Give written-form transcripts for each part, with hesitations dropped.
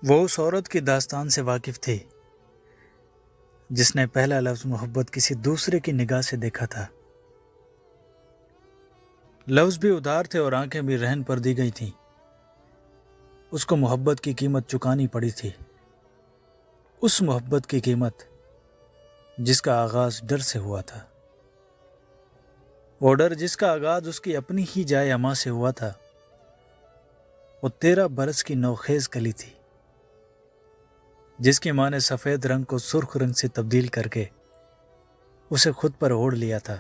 وہ اس عورت کی داستان سے واقف تھی جس نے پہلا لفظ محبت کسی دوسرے کی نگاہ سے دیکھا تھا۔ لفظ بھی ادھار تھے اور آنکھیں بھی رہن پر دی گئی تھیں۔ اس کو محبت کی قیمت چکانی پڑی تھی، اس محبت کی قیمت جس کا آغاز ڈر سے ہوا تھا، وہ ڈر جس کا آغاز اس کی اپنی ہی جائے اما سے ہوا تھا۔ وہ 13 برس کی نوخیز کلی تھی جس کی ماں نے سفید رنگ کو سرخ رنگ سے تبدیل کر کے اسے خود پر اوڑھ لیا تھا۔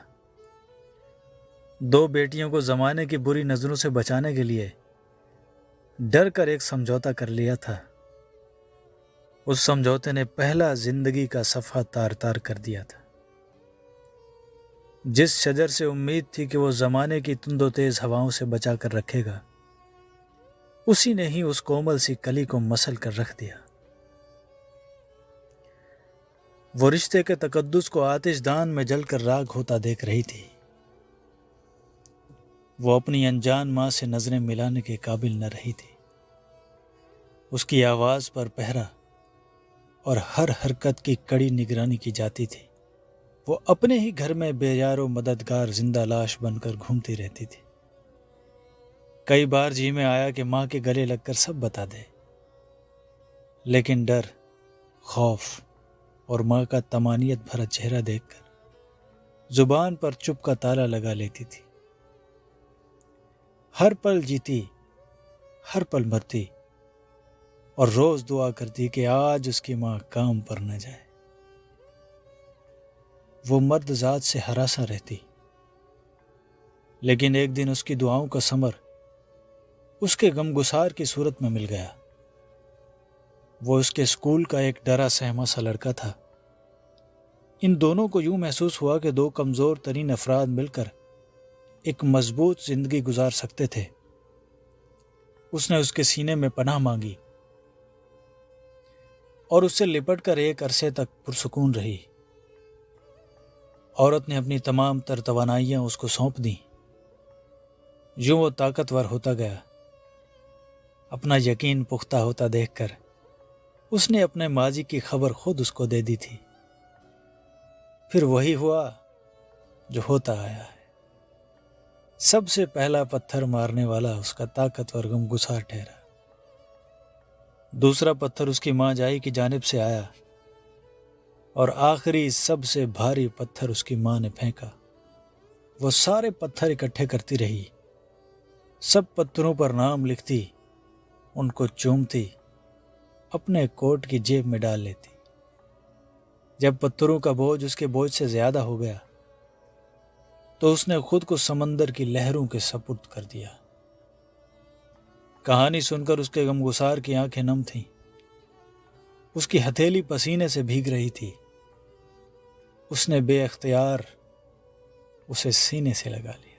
2 بیٹیوں کو زمانے کی بری نظروں سے بچانے کے لیے ڈر کر ایک سمجھوتا کر لیا تھا۔ اس سمجھوتے نے پہلا زندگی کا صفحہ تار تار کر دیا تھا۔ جس شجر سے امید تھی کہ وہ زمانے کی تند و تیز ہواؤں سے بچا کر رکھے گا، اسی نے ہی اس کومل سی کلی کو مسل کر رکھ دیا۔ وہ رشتے کے تقدس کو آتش دان میں جل کر راکھ ہوتا دیکھ رہی تھی۔ وہ اپنی انجان ماں سے نظریں ملانے کے قابل نہ رہی تھی۔ اس کی آواز پر پہرا اور ہر حرکت کی کڑی نگرانی کی جاتی تھی۔ وہ اپنے ہی گھر میں بے یار و مددگار زندہ لاش بن کر گھومتی رہتی تھی۔ کئی بار جی میں آیا کہ ماں کے گلے لگ کر سب بتا دے، لیکن ڈر، خوف اور ماں کا طمانینت بھرا چہرہ دیکھ کر زبان پر چپ کا تالا لگا لیتی تھی۔ ہر پل جیتی، ہر پل مرتی اور روز دعا کرتی کہ آج اس کی ماں کام پر نہ جائے۔ وہ مرد ذات سے ہراساں رہتی، لیکن ایک دن اس کی دعاؤں کا ثمر اس کے غمگسار کی صورت میں مل گیا۔ وہ اس کے اسکول کا ایک ڈرا سہما سا لڑکا تھا۔ ان دونوں کو یوں محسوس ہوا کہ 2 کمزور ترین افراد مل کر ایک مضبوط زندگی گزار سکتے تھے۔ اس نے اس کے سینے میں پناہ مانگی اور اس سے لپٹ کر ایک عرصے تک پرسکون رہی۔ عورت نے اپنی تمام تر توانائیاں اس کو سونپ دیں۔ یوں وہ طاقتور ہوتا گیا۔ اپنا یقین پختہ ہوتا دیکھ کر اس نے اپنے ماضی کی خبر خود اس کو دے دی تھی۔ پھر وہی ہوا جو ہوتا آیا ہے۔ سب سے پہلا پتھر مارنے والا اس کا طاقتور غمگسار ٹھہرا۔ دوسرا پتھر اس کی ماں جائی کی جانب سے آیا اور آخری سب سے بھاری پتھر اس کی ماں نے پھینکا۔ وہ سارے پتھر اکٹھے کرتی رہی، سب پتھروں پر نام لکھتی، ان کو چومتی، اپنے کوٹ کی جیب میں ڈال لیتی۔ جب پتھروں کا بوجھ اس کے بوجھ سے زیادہ ہو گیا تو اس نے خود کو سمندر کی لہروں کے سپرد کر دیا۔ کہانی سن کر اس کے غمگسار کی آنکھیں نم تھیں۔ اس کی ہتھیلی پسینے سے بھیگ رہی تھی۔ اس نے بے اختیار اسے سینے سے لگا لیا۔